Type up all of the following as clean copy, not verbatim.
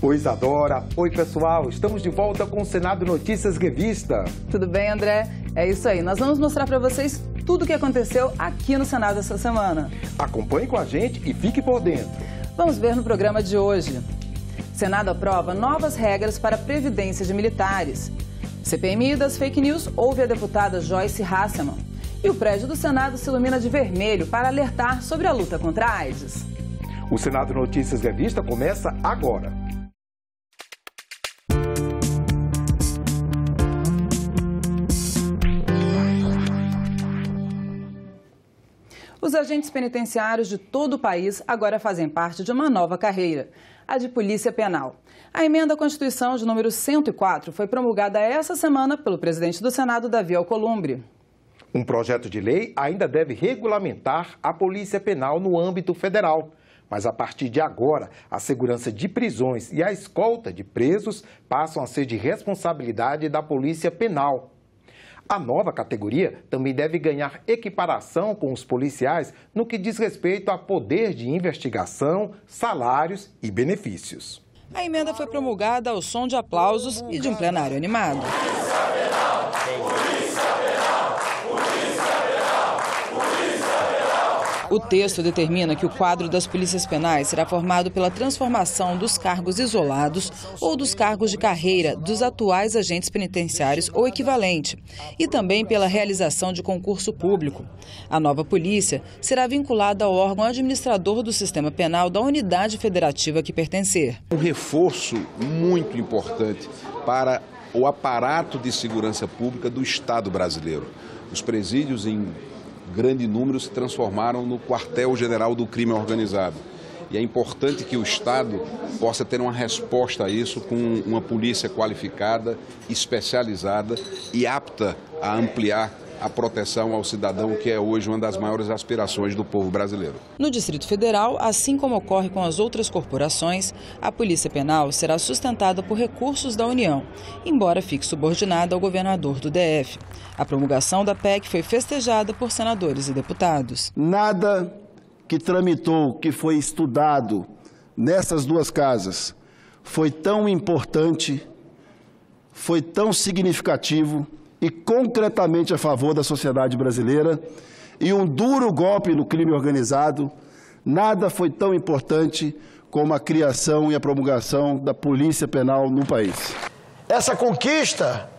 Oi, Isadora. Oi, pessoal. Estamos de volta com o Senado Notícias Revista. Tudo bem, André? É isso aí. Nós vamos mostrar para vocês tudo o que aconteceu aqui no Senado essa semana. Acompanhe com a gente e fique por dentro. Vamos ver no programa de hoje. O Senado aprova novas regras para a previdência de militares. CPMI das fake news ouve a deputada Joyce Hasselmann. E o prédio do Senado se ilumina de vermelho para alertar sobre a luta contra a AIDS. O Senado Notícias Revista começa agora. Os agentes penitenciários de todo o país agora fazem parte de uma nova carreira, a de Polícia Penal. A emenda à Constituição de número 104 foi promulgada essa semana pelo presidente do Senado, Davi Alcolumbre. Um projeto de lei ainda deve regulamentar a Polícia Penal no âmbito federal. Mas a partir de agora, a segurança de prisões e a escolta de presos passam a ser de responsabilidade da Polícia Penal. A nova categoria também deve ganhar equiparação com os policiais no que diz respeito a poder de investigação, salários e benefícios. A emenda foi promulgada ao som de aplausos e de um plenário animado. O texto determina que o quadro das polícias penais será formado pela transformação dos cargos isolados ou dos cargos de carreira dos atuais agentes penitenciários ou equivalente, e também pela realização de concurso público. A nova polícia será vinculada ao órgão administrador do sistema penal da unidade federativa que pertencer. Um reforço muito importante para o aparato de segurança pública do Estado brasileiro. Os presídios em grande número se transformaram no quartel-general do crime organizado. E é importante que o Estado possa ter uma resposta a isso com uma polícia qualificada, especializada e apta a ampliar a proteção ao cidadão, que é hoje uma das maiores aspirações do povo brasileiro. No Distrito Federal, assim como ocorre com as outras corporações, a Polícia Penal será sustentada por recursos da União, embora fique subordinada ao governador do DF. A promulgação da PEC foi festejada por senadores e deputados. Nada que tramitou, que foi estudado nessas duas casas, foi tão importante, foi tão significativo e concretamente a favor da sociedade brasileira, e um duro golpe no crime organizado. Nada foi tão importante como a criação e a promulgação da Polícia Penal no país. Essa conquista,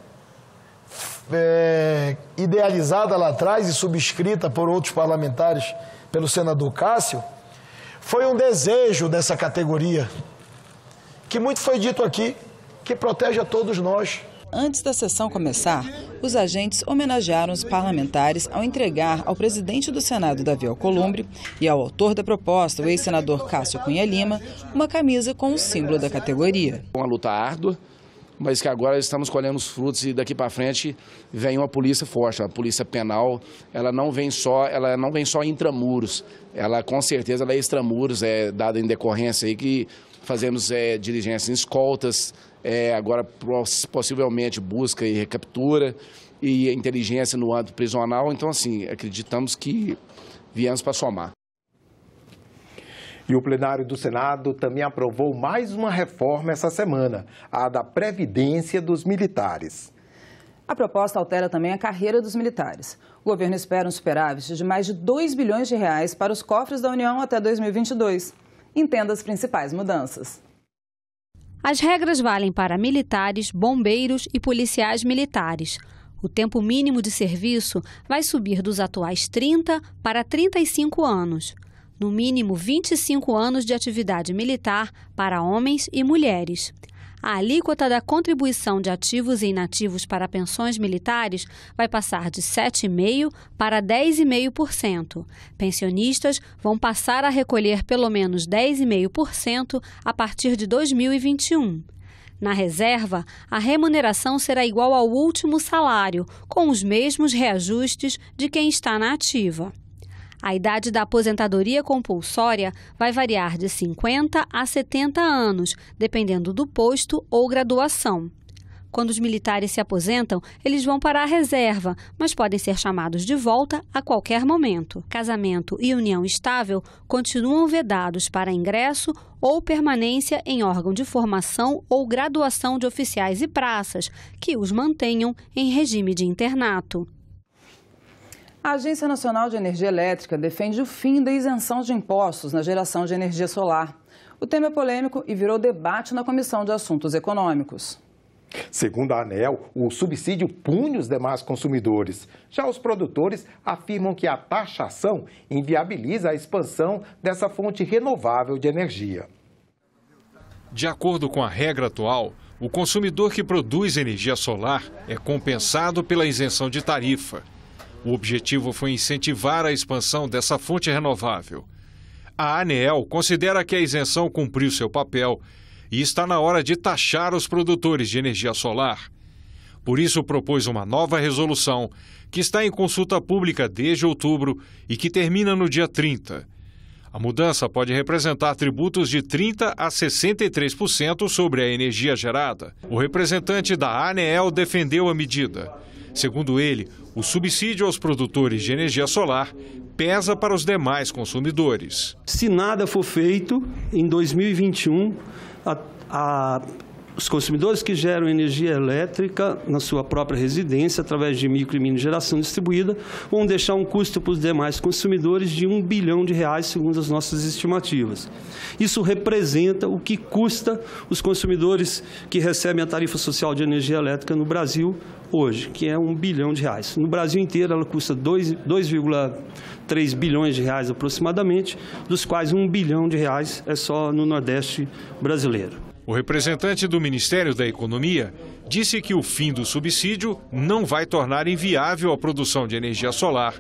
idealizada lá atrás e subscrita por outros parlamentares, pelo senador Cássio, foi um desejo dessa categoria, que muito foi dito aqui, que protege a todos nós. Antes da sessão começar, os agentes homenagearam os parlamentares ao entregar ao presidente do Senado, Davi Alcolumbre, e ao autor da proposta, o ex-senador Cássio Cunha Lima, uma camisa com o símbolo da categoria. Uma luta árdua, mas que agora estamos colhendo os frutos e daqui para frente vem uma polícia forte. A polícia penal, ela não vem só intramuros, ela com certeza ela é extramuros, dada em decorrência aí que fazemos diligências em escoltas, agora possivelmente busca e recaptura e inteligência no âmbito prisional. Então, assim, acreditamos que viemos para somar. E o plenário do Senado também aprovou mais uma reforma essa semana, a da Previdência dos Militares. A proposta altera também a carreira dos militares. O governo espera um superávit de mais de 2 bilhões de reais para os cofres da União até 2022. Entenda as principais mudanças. As regras valem para militares, bombeiros e policiais militares. O tempo mínimo de serviço vai subir dos atuais 30 para 35 anos. No mínimo 25 anos de atividade militar para homens e mulheres. A alíquota da contribuição de ativos e inativos para pensões militares vai passar de 7,5% para 10,5%. Pensionistas vão passar a recolher pelo menos 10,5% a partir de 2021. Na reserva, a remuneração será igual ao último salário, com os mesmos reajustes de quem está na ativa. A idade da aposentadoria compulsória vai variar de 50 a 70 anos, dependendo do posto ou graduação. Quando os militares se aposentam, eles vão para a reserva, mas podem ser chamados de volta a qualquer momento. Casamento e união estável continuam vedados para ingresso ou permanência em órgão de formação ou graduação de oficiais e praças, que os mantenham em regime de internato. A Agência Nacional de Energia Elétrica defende o fim da isenção de impostos na geração de energia solar. O tema é polêmico e virou debate na Comissão de Assuntos Econômicos. Segundo a ANEEL, o subsídio pune os demais consumidores. Já os produtores afirmam que a taxação inviabiliza a expansão dessa fonte renovável de energia. De acordo com a regra atual, o consumidor que produz energia solar é compensado pela isenção de tarifa. O objetivo foi incentivar a expansão dessa fonte renovável. A ANEEL considera que a isenção cumpriu seu papel e está na hora de taxar os produtores de energia solar. Por isso, propôs uma nova resolução, que está em consulta pública desde outubro e que termina no dia 30. A mudança pode representar tributos de 30% a 63% sobre a energia gerada. O representante da ANEEL defendeu a medida. Segundo ele, o subsídio aos produtores de energia solar pesa para os demais consumidores. Se nada for feito, em 2021, os consumidores que geram energia elétrica na sua própria residência, através de micro e mini geração distribuída, vão deixar um custo para os demais consumidores de R$1 bilhão, segundo as nossas estimativas. Isso representa o que custa os consumidores que recebem a tarifa social de energia elétrica no Brasil hoje, que é R$1 bilhão. No Brasil inteiro, ela custa 2,3 bilhões de reais aproximadamente, dos quais R$1 bilhão é só no Nordeste brasileiro. O representante do Ministério da Economia disse que o fim do subsídio não vai tornar inviável a produção de energia solar,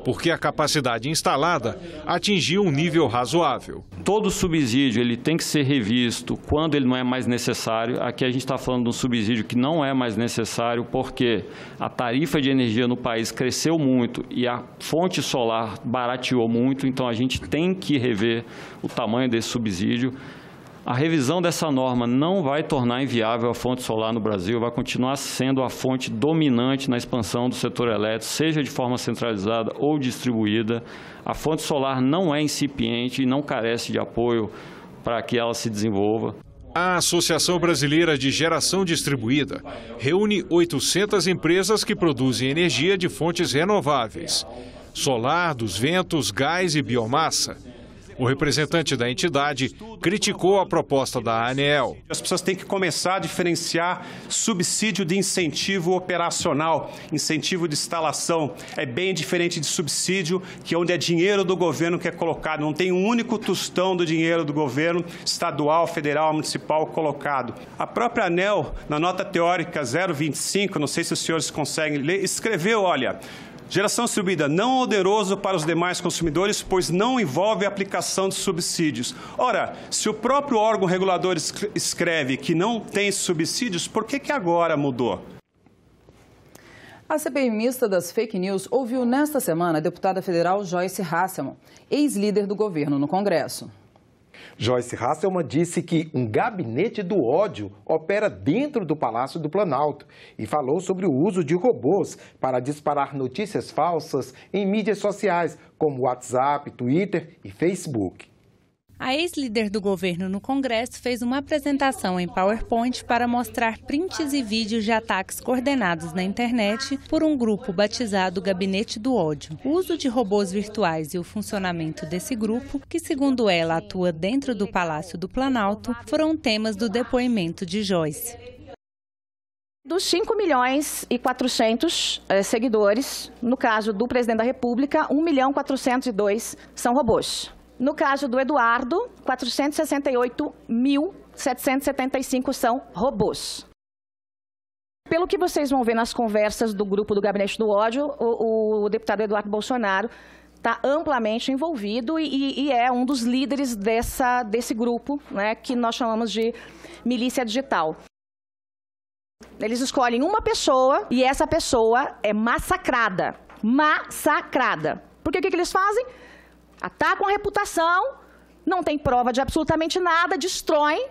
porque a capacidade instalada atingiu um nível razoável. Todo subsídio ele tem que ser revisto quando ele não é mais necessário. Aqui a gente está falando de um subsídio que não é mais necessário porque a tarifa de energia no país cresceu muito e a fonte solar barateou muito, então a gente tem que rever o tamanho desse subsídio. A revisão dessa norma não vai tornar inviável a fonte solar no Brasil, vai continuar sendo a fonte dominante na expansão do setor elétrico, seja de forma centralizada ou distribuída. A fonte solar não é incipiente e não carece de apoio para que ela se desenvolva. A Associação Brasileira de Geração Distribuída reúne 800 empresas que produzem energia de fontes renováveis: solar, dos ventos, gás e biomassa. O representante da entidade criticou a proposta da ANEEL. As pessoas têm que começar a diferenciar subsídio de incentivo operacional, incentivo de instalação. É bem diferente de subsídio, que é onde é dinheiro do governo que é colocado. Não tem um único tostão do dinheiro do governo, estadual, federal, municipal, colocado. A própria ANEEL, na nota teórica 025, não sei se os senhores conseguem ler, escreveu, olha: geração distribuída não oneroso para os demais consumidores, pois não envolve a aplicação de subsídios. Ora, se o próprio órgão regulador escreve que não tem subsídios, por que agora mudou? A CPI mista das fake news ouviu nesta semana a deputada federal Joyce Hasselmann, ex-líder do governo no Congresso. Joyce Hasselmann disse que um gabinete do ódio opera dentro do Palácio do Planalto e falou sobre o uso de robôs para disparar notícias falsas em mídias sociais, como WhatsApp, Twitter e Facebook. A ex-líder do governo no Congresso fez uma apresentação em PowerPoint para mostrar prints e vídeos de ataques coordenados na internet por um grupo batizado Gabinete do Ódio. O uso de robôs virtuais e o funcionamento desse grupo, que segundo ela atua dentro do Palácio do Planalto, foram temas do depoimento de Joyce. Dos 5.400.000 seguidores, no caso do presidente da República, 1.402.000 são robôs. No caso do Eduardo, 468.775 são robôs. Pelo que vocês vão ver nas conversas do grupo do Gabinete do Ódio, o deputado Eduardo Bolsonaro está amplamente envolvido e é um dos líderes desse grupo, né, que nós chamamos de milícia digital. Eles escolhem uma pessoa e essa pessoa é massacrada. Massacrada. Porque o que eles fazem? Atacam a reputação, não tem prova de absolutamente nada, destroem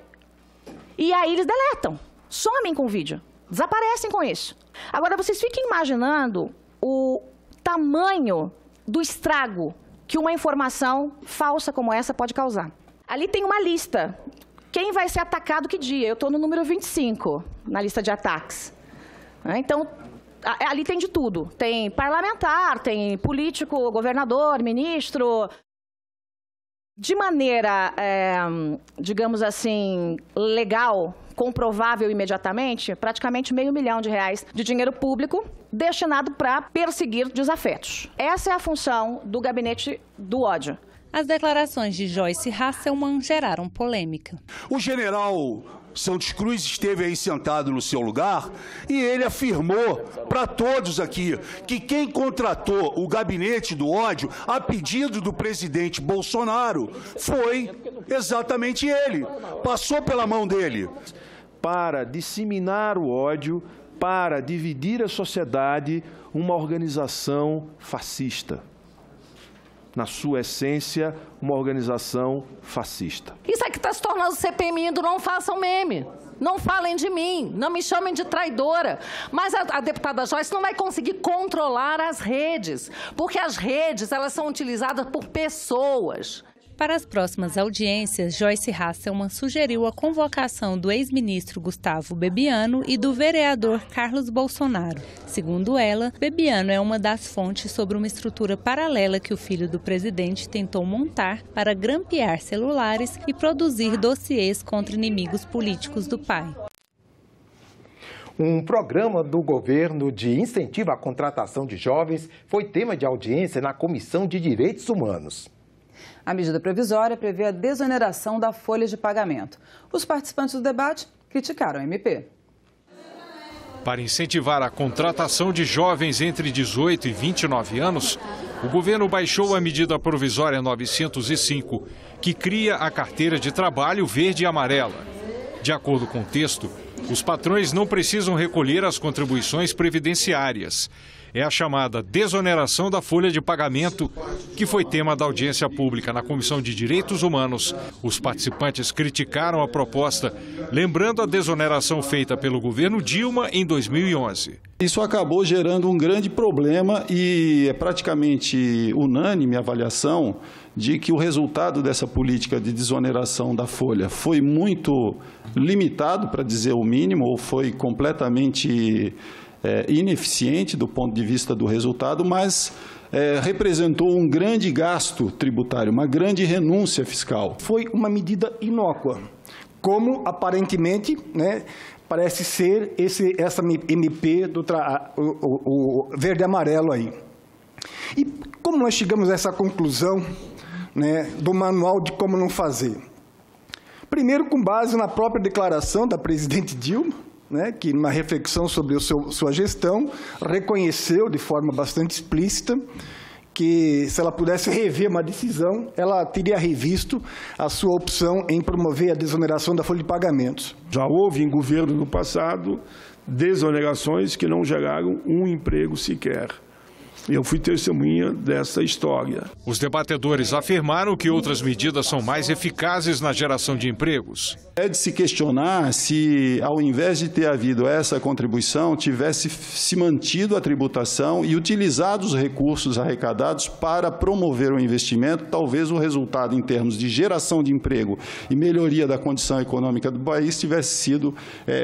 e aí eles deletam, somem com o vídeo. Desaparecem com isso. Agora, vocês fiquem imaginando o tamanho do estrago que uma informação falsa como essa pode causar. Ali tem uma lista. Quem vai ser atacado que dia? Eu estou no número 25 na lista de ataques. Então, ali tem de tudo. Tem parlamentar, tem político, governador, ministro. De maneira, digamos assim, legal, comprovável imediatamente, praticamente R$500 milhão de dinheiro público destinado para perseguir desafetos. Essa é a função do gabinete do ódio. As declarações de Joyce Hasselmann geraram polêmica. O general Santos Cruz esteve aí sentado no seu lugar e ele afirmou para todos aqui que quem contratou o gabinete do ódio a pedido do presidente Bolsonaro foi exatamente ele, passou pela mão dele. Para disseminar o ódio, para dividir a sociedade, uma organização fascista. Na sua essência, uma organização fascista. Isso aqui está se tornando CPMI, não façam meme. Não falem de mim, não me chamem de traidora. Mas a deputada Joyce não vai conseguir controlar as redes, porque as redes elas são utilizadas por pessoas. Para as próximas audiências, Joyce Hasselmann sugeriu a convocação do ex-ministro Gustavo Bebiano e do vereador Carlos Bolsonaro. Segundo ela, Bebiano é uma das fontes sobre uma estrutura paralela que o filho do presidente tentou montar para grampear celulares e produzir dossiês contra inimigos políticos do pai. Um programa do governo de incentivo à contratação de jovens foi tema de audiência na Comissão de Direitos Humanos. A medida provisória prevê a desoneração da folha de pagamento. Os participantes do debate criticaram a MP. Para incentivar a contratação de jovens entre 18 e 29 anos, o governo baixou a medida provisória 905, que cria a carteira de trabalho verde e amarela. De acordo com o texto, os patrões não precisam recolher as contribuições previdenciárias. É a chamada desoneração da folha de pagamento, que foi tema da audiência pública na Comissão de Direitos Humanos. Os participantes criticaram a proposta, lembrando a desoneração feita pelo governo Dilma em 2011. Isso acabou gerando um grande problema e é praticamente unânime a avaliação de que o resultado dessa política de desoneração da folha foi muito limitado, para dizer o mínimo, ou foi completamente ineficiente do ponto de vista do resultado, mas representou um grande gasto tributário, uma grande renúncia fiscal. Foi uma medida inócua, como aparentemente, parece ser essa MP do o verde e amarelo aí. E como nós chegamos a essa conclusão, do manual de como não fazer? Primeiro, com base na própria declaração da presidente Dilma, que numa reflexão sobre sua gestão, reconheceu de forma bastante explícita que, se ela pudesse rever uma decisão, ela teria revisto a sua opção em promover a desoneração da folha de pagamentos. Já houve em governo no passado desonerações que não geraram um emprego sequer. Eu fui testemunha dessa história. Os debatedores afirmaram que outras medidas são mais eficazes na geração de empregos. É de se questionar se, ao invés de ter havido essa contribuição, tivesse se mantido a tributação e utilizado os recursos arrecadados para promover o investimento, talvez o resultado em termos de geração de emprego e melhoria da condição econômica do país tivesse sido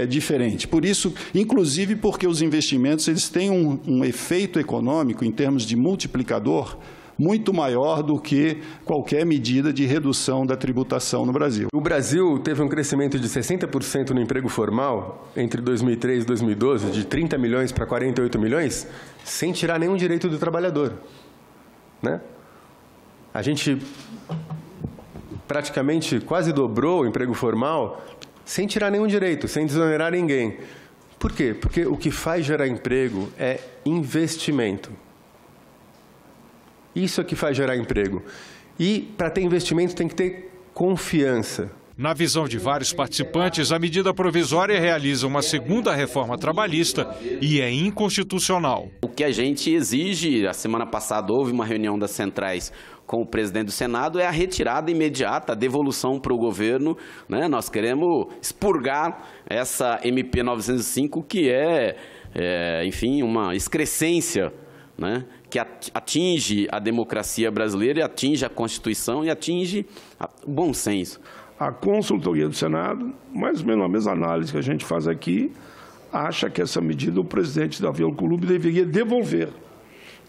diferente. Por isso, inclusive porque os investimentos eles têm um efeito econômico em termos de multiplicador, muito maior do que qualquer medida de redução da tributação no Brasil. O Brasil teve um crescimento de 60% no emprego formal entre 2003 e 2012, de 30 milhões para 48 milhões, sem tirar nenhum direito do trabalhador. A gente praticamente quase dobrou o emprego formal sem tirar nenhum direito, sem desonerar ninguém. Por quê? Porque o que faz gerar emprego é investimento. Isso é que faz gerar emprego. E, para ter investimento, tem que ter confiança. Na visão de vários participantes, a medida provisória realiza uma segunda reforma trabalhista e é inconstitucional. O que a gente exige, a semana passada houve uma reunião das centrais com o presidente do Senado é a retirada imediata, a devolução para o governo, né? Nós queremos expurgar essa MP 905, que enfim, uma excrescência, né? Que atinge a democracia brasileira, atinge a Constituição e atinge o bom senso. A consultoria do Senado, mais ou menos a mesma análise que a gente faz aqui, acha que essa medida o presidente da Avião Clube deveria devolver.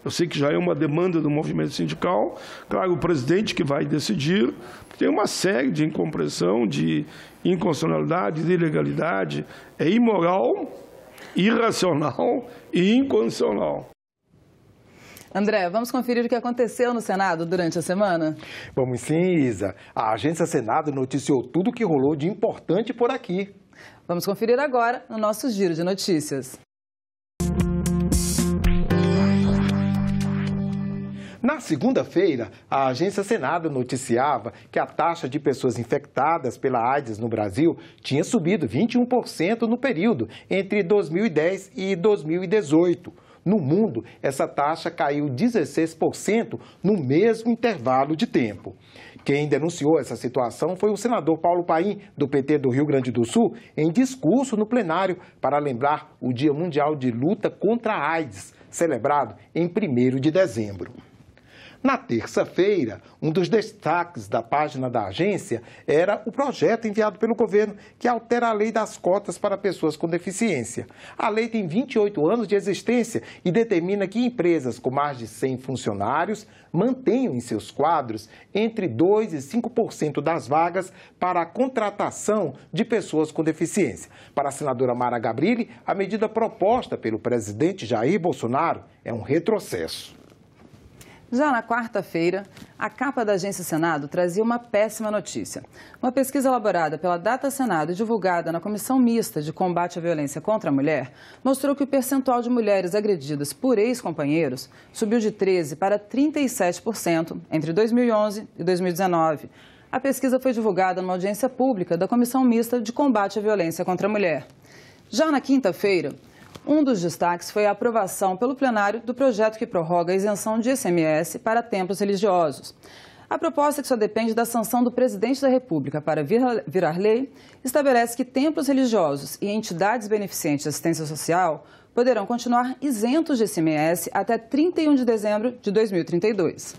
Eu sei que já é uma demanda do movimento sindical. Claro, o presidente que vai decidir. Tem uma série de incompreensão, de inconstitucionalidade, de ilegalidade. É imoral, irracional e inconstitucional. André, vamos conferir o que aconteceu no Senado durante a semana? Vamos sim, Isa. A Agência Senado noticiou tudo o que rolou de importante por aqui. Vamos conferir agora no nosso Giro de Notícias. Na segunda-feira, a Agência Senado noticiava que a taxa de pessoas infectadas pela AIDS no Brasil tinha subido 21% no período entre 2010 e 2018. No mundo, essa taxa caiu 16% no mesmo intervalo de tempo. Quem denunciou essa situação foi o senador Paulo Paim, do PT do Rio Grande do Sul, em discurso no plenário para lembrar o Dia Mundial de Luta contra a AIDS, celebrado em 1º de dezembro. Na terça-feira, um dos destaques da página da agência era o projeto enviado pelo governo que altera a lei das cotas para pessoas com deficiência. A lei tem 28 anos de existência e determina que empresas com mais de 100 funcionários mantenham em seus quadros entre 2% e 5% das vagas para a contratação de pessoas com deficiência. Para a senadora Mara Gabrilli, a medida proposta pelo presidente Jair Bolsonaro é um retrocesso. Já na quarta-feira, a capa da Agência Senado trazia uma péssima notícia. Uma pesquisa elaborada pela Data Senado e divulgada na Comissão Mista de Combate à Violência contra a Mulher mostrou que o percentual de mulheres agredidas por ex-companheiros subiu de 13% para 37% entre 2011 e 2019. A pesquisa foi divulgada numa audiência pública da Comissão Mista de Combate à Violência contra a Mulher. Já na quinta-feira, um dos destaques foi a aprovação pelo plenário do projeto que prorroga a isenção de ICMS para templos religiosos. A proposta, que só depende da sanção do presidente da República para virar lei, estabelece que templos religiosos e entidades beneficentes de assistência social poderão continuar isentos de ICMS até 31 de dezembro de 2032.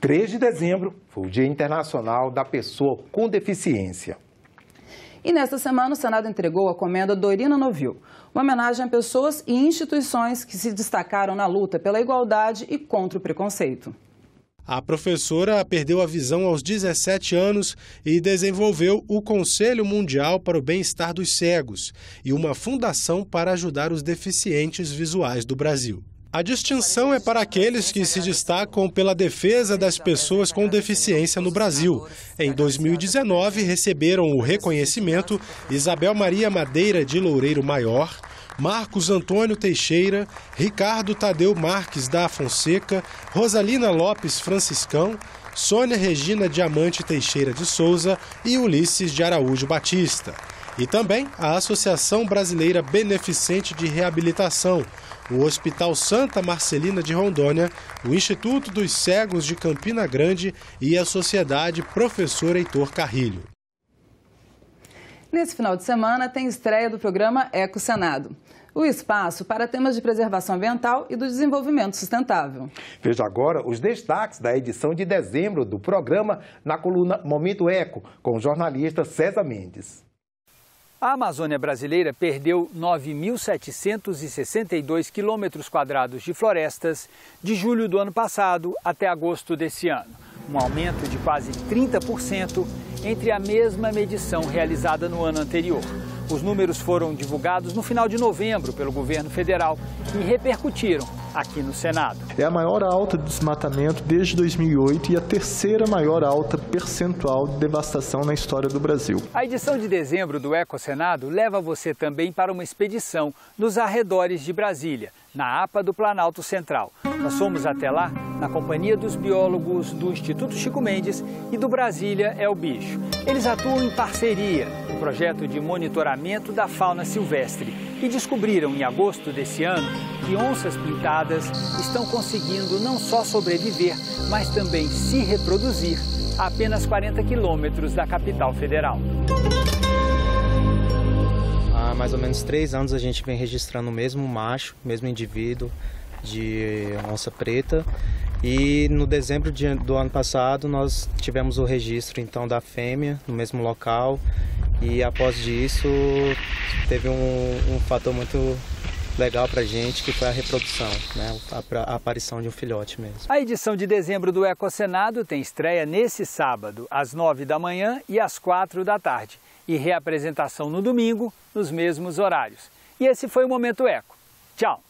3 de dezembro foi o Dia Internacional da Pessoa com Deficiência. E nesta semana, o Senado entregou a Comenda Dorina Novil, uma homenagem a pessoas e instituições que se destacaram na luta pela igualdade e contra o preconceito. A professora perdeu a visão aos 17 anos e desenvolveu o Conselho Mundial para o Bem-Estar dos Cegos e uma fundação para ajudar os deficientes visuais do Brasil. A distinção é para aqueles que se destacam pela defesa das pessoas com deficiência no Brasil. Em 2019, receberam o reconhecimento Isabel Maria Madeira de Loureiro Maior, Marcos Antônio Teixeira, Ricardo Tadeu Marques da Fonseca, Rosalina Lopes Franciscão, Sônia Regina Diamante Teixeira de Souza e Ulisses de Araújo Batista. E também a Associação Brasileira Beneficente de Reabilitação, o Hospital Santa Marcelina de Rondônia, o Instituto dos Cegos de Campina Grande e a Sociedade Professor Heitor Carrilho. Nesse final de semana tem estreia do programa Eco Senado, o espaço para temas de preservação ambiental e do desenvolvimento sustentável. Veja agora os destaques da edição de dezembro do programa na coluna Momento Eco, com o jornalista César Mendes. A Amazônia brasileira perdeu 9.762 quilômetros quadrados de florestas de julho do ano passado até agosto desse ano, um aumento de quase 30% entre a mesma medição realizada no ano anterior. Os números foram divulgados no final de novembro pelo governo federal e repercutiram aqui no Senado. É a maior alta de desmatamento desde 2008 e a terceira maior alta percentual de devastação na história do Brasil. A edição de dezembro do Eco Senado leva você também para uma expedição nos arredores de Brasília, na APA do Planalto Central. Nós fomos até lá na companhia dos biólogos do Instituto Chico Mendes e do Brasília é o Bicho. Eles atuam em parceria no projeto de monitoramento da fauna silvestre e descobriram em agosto desse ano que e onças pintadas estão conseguindo não só sobreviver, mas também se reproduzir a apenas 40 quilômetros da capital federal. Há mais ou menos 3 anos a gente vem registrando o mesmo macho, o mesmo indivíduo de onça preta. E no dezembro do ano passado nós tivemos o registro então da fêmea no mesmo local. E após disso teve um fator muito legal para a gente, que foi a reprodução, né? A aparição de um filhote mesmo. A edição de dezembro do Ecocenado tem estreia nesse sábado, às 9 da manhã e às 4 da tarde. E reapresentação no domingo, nos mesmos horários. E esse foi o Momento Eco. Tchau!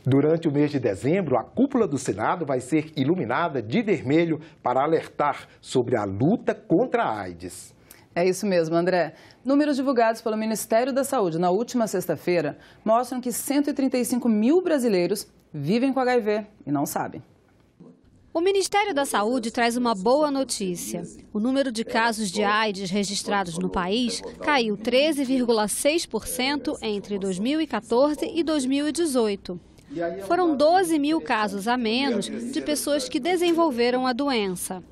Durante o mês de dezembro, a cúpula do Senado vai ser iluminada de vermelho para alertar sobre a luta contra a AIDS. É isso mesmo, André. Números divulgados pelo Ministério da Saúde na última sexta-feira mostram que 135 mil brasileiros vivem com HIV e não sabem. O Ministério da Saúde traz uma boa notícia. O número de casos de AIDS registrados no país caiu 13,6% entre 2014 e 2018. Foram 12 mil casos a menos de pessoas que desenvolveram a doença.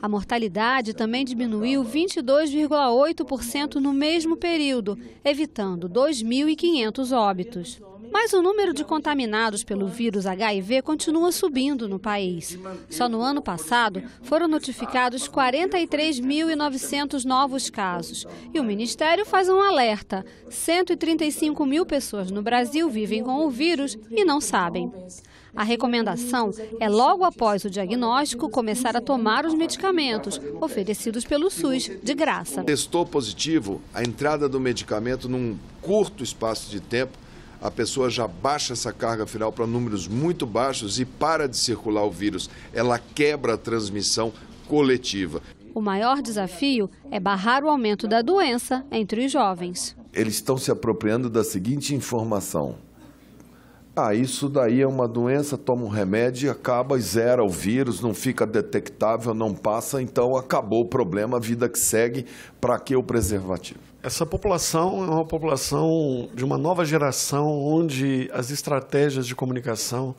A mortalidade também diminuiu 22,8% no mesmo período, evitando 2.500 óbitos. Mas o número de contaminados pelo vírus HIV continua subindo no país. Só no ano passado foram notificados 43.900 novos casos. E o Ministério faz um alerta: 135 mil pessoas no Brasil vivem com o vírus e não sabem. A recomendação é, logo após o diagnóstico, começar a tomar os medicamentos oferecidos pelo SUS de graça. Testou positivo, a entrada do medicamento num curto espaço de tempo, a pessoa já baixa essa carga viral para números muito baixos e para de circular o vírus. Ela quebra a transmissão coletiva. O maior desafio é barrar o aumento da doença entre os jovens. Eles estão se apropriando da seguinte informação: isso daí é uma doença, toma um remédio, acaba e zera o vírus, não fica detectável, não passa, então acabou o problema, a vida que segue, para que o preservativo? Essa população é uma população de uma nova geração, onde as estratégias de comunicação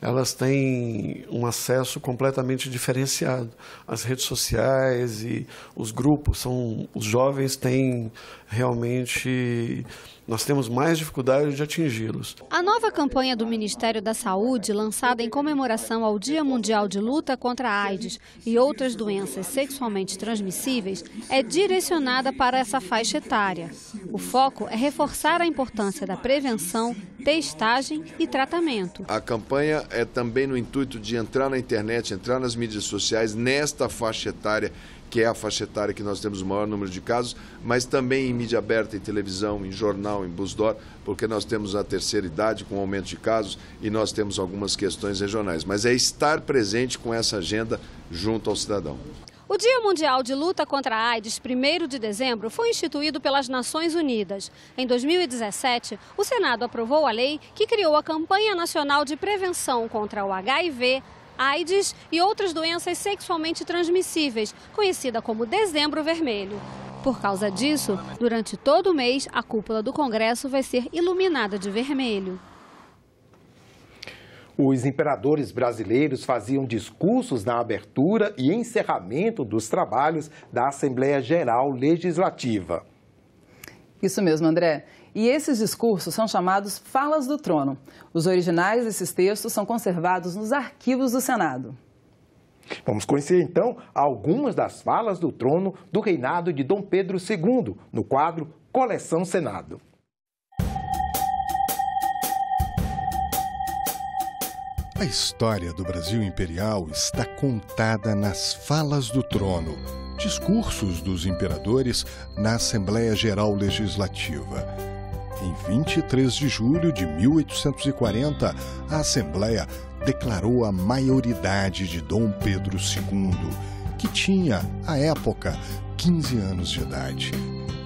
elas têm um acesso completamente diferenciado. As redes sociais e os grupos, os jovens têm realmente... Nós temos mais dificuldade de atingi-los. A nova campanha do Ministério da Saúde, lançada em comemoração ao Dia Mundial de Luta contra a AIDS e outras doenças sexualmente transmissíveis, é direcionada para essa faixa etária. O foco é reforçar a importância da prevenção, testagem e tratamento. A campanha é também no intuito de entrar na internet, entrar nas mídias sociais, nesta faixa etária, que é a faixa etária que nós temos o maior número de casos, mas também em mídia aberta, em televisão, em jornal, em Busdor, porque nós temos a terceira idade com aumento de casos e nós temos algumas questões regionais. Mas é estar presente com essa agenda junto ao cidadão. O Dia Mundial de Luta contra a AIDS, 1º de dezembro, foi instituído pelas Nações Unidas. Em 2017, o Senado aprovou a lei que criou a Campanha Nacional de Prevenção contra o HIV, AIDS e outras doenças sexualmente transmissíveis, conhecida como Dezembro Vermelho. Por causa disso, durante todo o mês, a cúpula do Congresso vai ser iluminada de vermelho. Os imperadores brasileiros faziam discursos na abertura e encerramento dos trabalhos da Assembleia Geral Legislativa. Isso mesmo, André. E esses discursos são chamados Falas do Trono. Os originais desses textos são conservados nos arquivos do Senado. Vamos conhecer, então, algumas das falas do trono do reinado de Dom Pedro II, no quadro Coleção Senado. A história do Brasil imperial está contada nas Falas do Trono, discursos dos imperadores na Assembleia Geral Legislativa. Em 23 de julho de 1840, a Assembleia declarou a maioridade de Dom Pedro II, que tinha, à época, 15 anos de idade.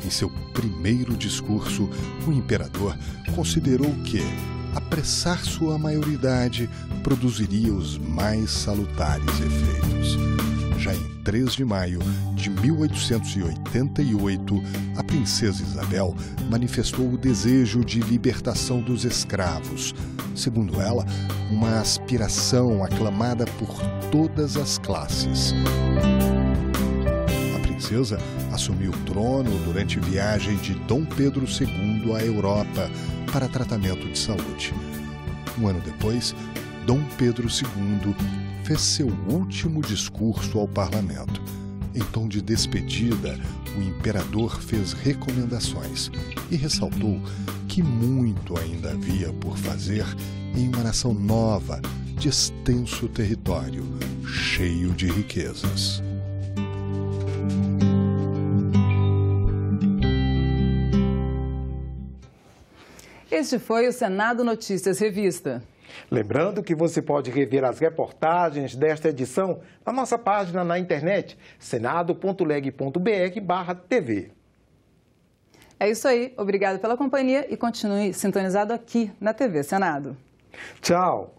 Em seu primeiro discurso, o imperador considerou que apressar sua maioridade produziria os mais salutares efeitos. Já em 3 de maio de 1888, a princesa Isabel manifestou o desejo de libertação dos escravos. Segundo ela, uma aspiração aclamada por todas as classes. A princesa assumiu o trono durante viagem de Dom Pedro II à Europa para tratamento de saúde. Um ano depois, Dom Pedro II fez seu último discurso ao parlamento. Em tom de despedida, o imperador fez recomendações e ressaltou que muito ainda havia por fazer em uma nação nova, de extenso território, cheio de riquezas. Este foi o Senado Notícias Revista. Lembrando que você pode rever as reportagens desta edição na nossa página na internet, senado.leg.br/tv. É isso aí. Obrigado pela companhia e continue sintonizado aqui na TV Senado. Tchau.